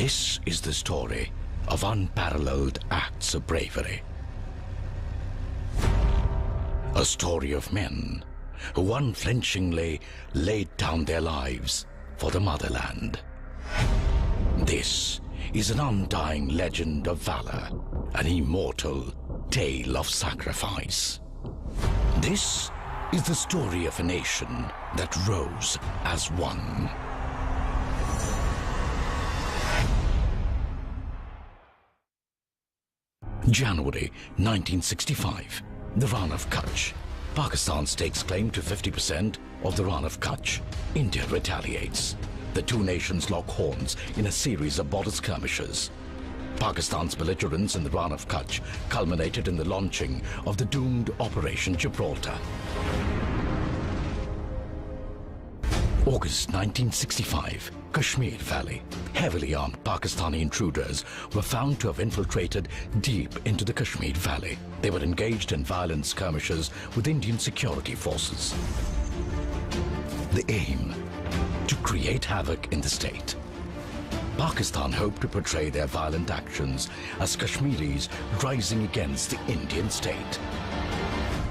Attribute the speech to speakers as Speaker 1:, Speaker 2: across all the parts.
Speaker 1: This is the story of unparalleled acts of bravery. A story of men who unflinchingly laid down their lives for the motherland. This is an undying legend of valor, an immortal tale of sacrifice. This is the story of a nation that rose as one. January 1965, the Run of Kutch. Pakistan stakes claim to 50% of the Run of Kutch. India retaliates. The two nations lock horns in a series of border skirmishes. Pakistan's belligerence in the Run of Kutch culminated in the launching of the doomed Operation Gibraltar. August 1965, Kashmir Valley. Heavily armed Pakistani intruders were found to have infiltrated deep into the Kashmir Valley. They were engaged in violent skirmishes with Indian security forces. The aim: to create havoc in the state. Pakistan hoped to portray their violent actions as Kashmiris rising against the Indian state.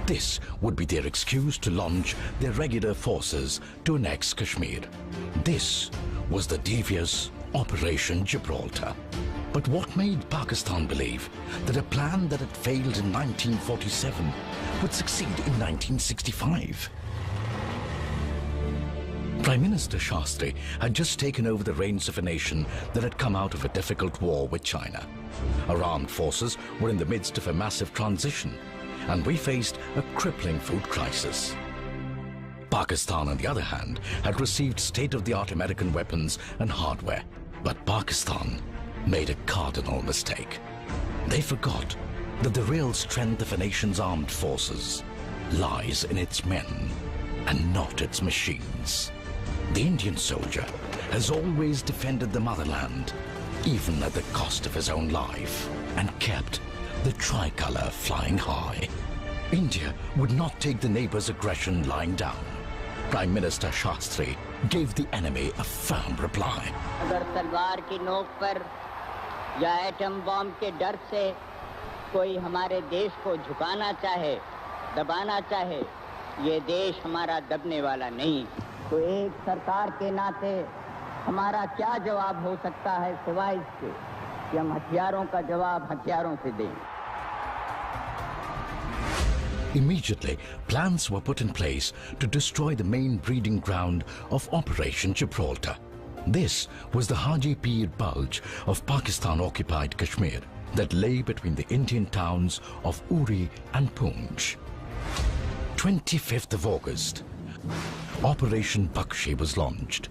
Speaker 1: This would be their excuse to launch their regular forces to annex Kashmir. This was the devious Operation Gibraltar. But what made Pakistan believe that a plan that had failed in 1947 would succeed in 1965? Prime Minister Shastri had just taken over the reins of a nation that had come out of a difficult war with China. Our armed forces were in the midst of a massive transition, and we faced a crippling food crisis. Pakistan, on the other hand, had received state-of-the-art American weapons and hardware. But Pakistan made a cardinal mistake. They forgot that the real strength of a nation's armed forces lies in its men and not its machines. The Indian soldier has always defended the motherland, even at the cost of his own life, and kept the tricolour flying high. India would not take the neighbour's aggression lying down. Prime Minister Shastri gave the enemy a firm reply.
Speaker 2: अगर तलवार की नोक पर या atom bomb के डर से कोई हमारे देश को झुकाना चाहे, दबाना चाहे, ये देश हमारा दबने वाला नहीं। तो एक सरकार के नाते हमारा क्या जवाब हो सकता है सिवाय इसके कि हम हथियारों का जवाब हथियारों से दें।
Speaker 1: Immediately, plans were put in place to destroy the main breeding ground of Operation Gibraltar. This was the Haji Pir Bulge of Pakistan-occupied Kashmir that lay between the Indian towns of Uri and Poonch. 25th of August, Operation Bakshi was launched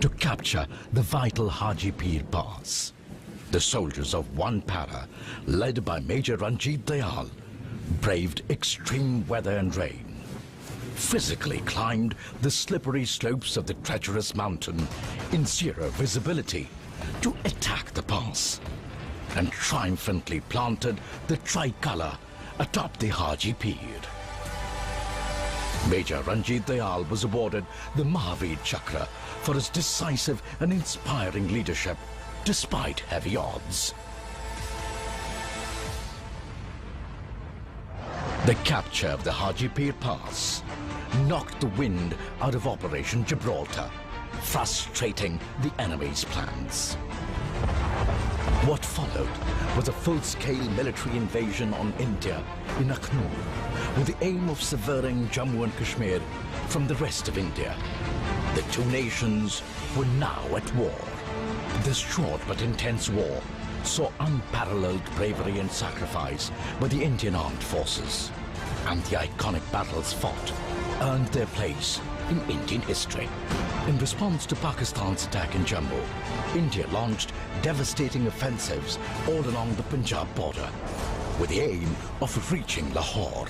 Speaker 1: to capture the vital Haji Pir Pass. The soldiers of one para, led by Major Ranjit Dayal, braved extreme weather and rain, physically climbed the slippery slopes of the treacherous mountain in zero visibility to attack the pass, and triumphantly planted the tricolour atop the Haji Pir. Major Ranjit Dayal was awarded the Mahavir Chakra for his decisive and inspiring leadership despite heavy odds. The capture of the Haji Pir Pass knocked the wind out of Operation Gibraltar, frustrating the enemy's plans. What followed was a full-scale military invasion on India in Akhnur, with the aim of severing Jammu and Kashmir from the rest of India. The two nations were now at war. This short but intense war saw unparalleled bravery and sacrifice by the Indian armed forces, and the iconic battles fought earned their place in Indian history. In response to Pakistan's attack in Jammu, India launched devastating offensives all along the Punjab border, with the aim of reaching Lahore.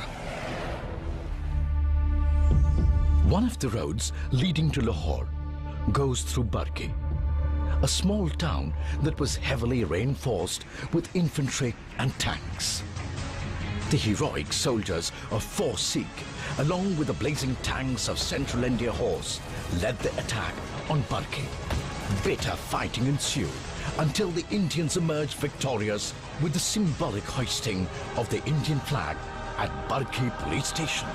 Speaker 1: One of the roads leading to Lahore goes through Barki, a small town that was heavily reinforced with infantry and tanks. The heroic soldiers of Force Sikh, along with the blazing tanks of Central India Horse, led the attack on Barki. Bitter fighting ensued until the Indians emerged victorious with the symbolic hoisting of the Indian flag at Barki police station.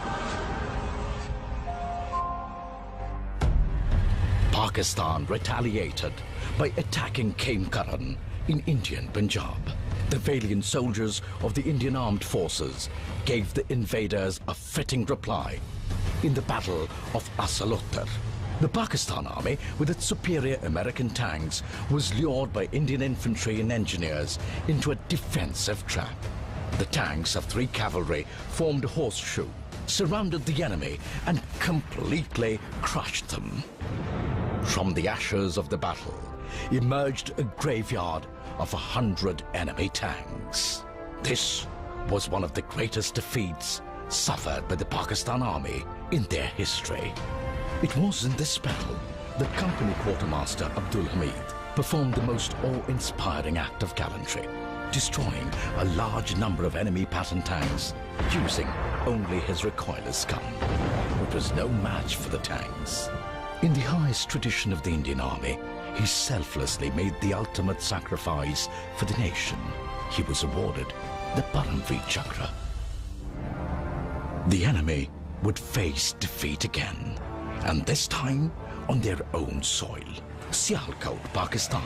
Speaker 1: Pakistan retaliated by attacking Kaimkaran in Indian Punjab. The valiant soldiers of the Indian Armed Forces gave the invaders a fitting reply in the Battle of Asalotar. The Pakistan Army, with its superior American tanks, was lured by Indian infantry and engineers into a defensive trap. The tanks of 3 cavalry formed a horseshoe, surrounded the enemy, and completely crushed them. From the ashes of the battle emerged a graveyard of 100 enemy tanks. This was one of the greatest defeats suffered by the Pakistan Army in their history. It was in this battle that Company Quartermaster Abdul Hamid performed the most awe-inspiring act of gallantry, destroying a large number of enemy pattern tanks using only his recoilless gun, which was no match for the tanks. In the highest tradition of the Indian Army, he selflessly made the ultimate sacrifice for the nation. He was awarded the Paramveer Chakra. The enemy would face defeat again, and this time on their own soil. Sialkot, Pakistan,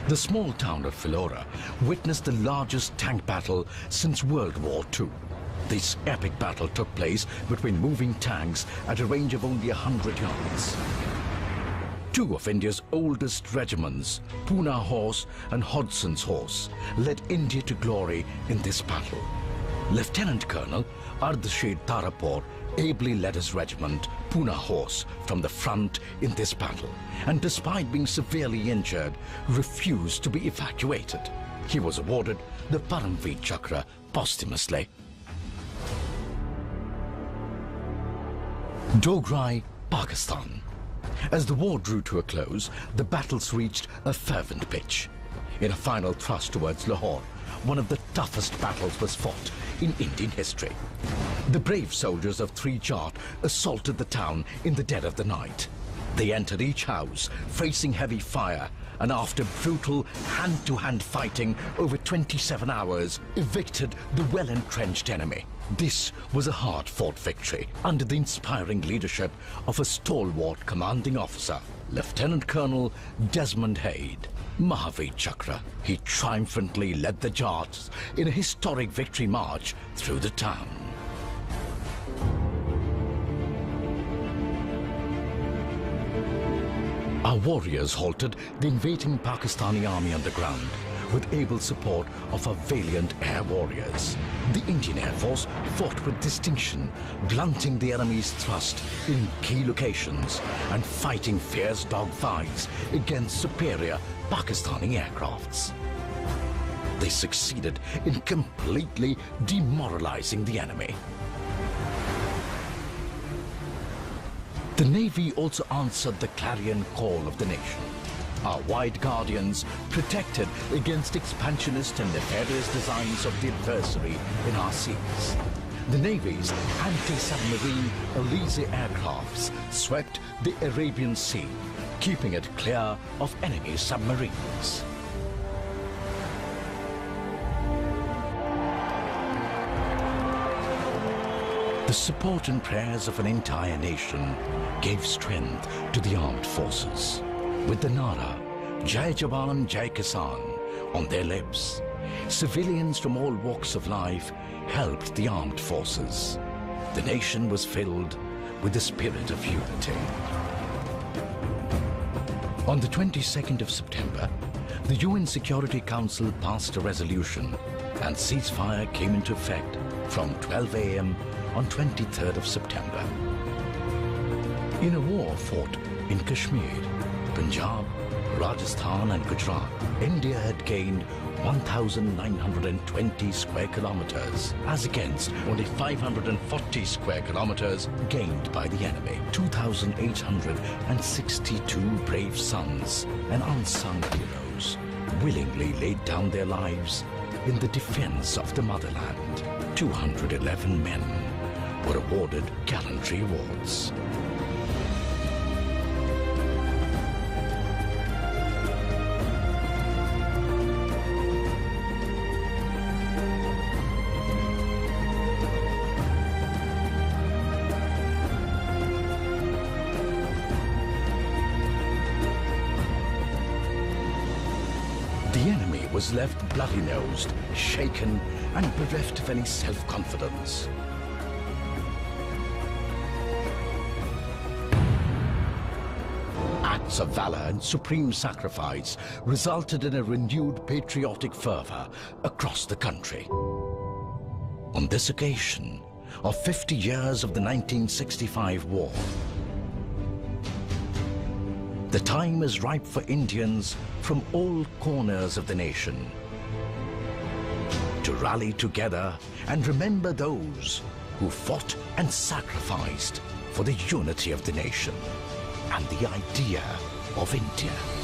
Speaker 1: the small town of Philora, witnessed the largest tank battle since World War II. This epic battle took place between moving tanks at a range of only 100 yards. 2 of India's oldest regiments, Poona Horse and Hodson's Horse, led India to glory in this battle. Lieutenant Colonel Ardashir Tarapur ably led his regiment, Poona Horse, from the front in this battle, and despite being severely injured, refused to be evacuated. He was awarded the Paramveer Chakra posthumously. Dograi, Pakistan. As the war drew to a close, the battles reached a fervent pitch. In a final thrust towards Lahore, one of the toughest battles was fought in Indian history. The brave soldiers of 3 Jat assaulted the town in the dead of the night. They entered each house, facing heavy fire, and after brutal hand-to-hand fighting over 27 hours, evicted the well-entrenched enemy. This was a hard-fought victory under the inspiring leadership of a stalwart commanding officer, Lieutenant Colonel Desmond Hayde. Mahavir Chakra. He triumphantly led the Jats in a historic victory march through the town. Our warriors halted the invading Pakistani army on the ground with able support of our valiant air warriors. The Indian Air Force fought with distinction, blunting the enemy's thrust in key locations and fighting fierce dogfights against superior Pakistani aircrafts. They succeeded in completely demoralizing the enemy. The Navy also answered the clarion call of the nation. Our white guardians protected against expansionist and nefarious designs of the adversary in our seas. The Navy's anti-submarine Elise aircrafts swept the Arabian Sea, keeping it clear of enemy submarines. The support and prayers of an entire nation gave strength to the armed forces. With the Nara, Jai Jawan, Jai Kisan, on their lips, civilians from all walks of life helped the armed forces. The nation was filled with the spirit of unity. On the 22nd of September, the UN Security Council passed a resolution and ceasefire came into effect from 12 a.m. on 23rd of September. In a war fought in Kashmir, Punjab, Rajasthan and Gujarat, India had gained 1,920 square kilometers, as against only 540 square kilometers gained by the enemy. 2,862 brave sons and unsung heroes willingly laid down their lives in the defense of the motherland. 211 men were awarded gallantry awards. was left bloody-nosed, shaken, and bereft of any self-confidence. Acts of valor and supreme sacrifice resulted in a renewed patriotic fervor across the country. On this occasion of 50 years of the 1965 war, the time is ripe for Indians from all corners of the nation to rally together and remember those who fought and sacrificed for the unity of the nation and the idea of India.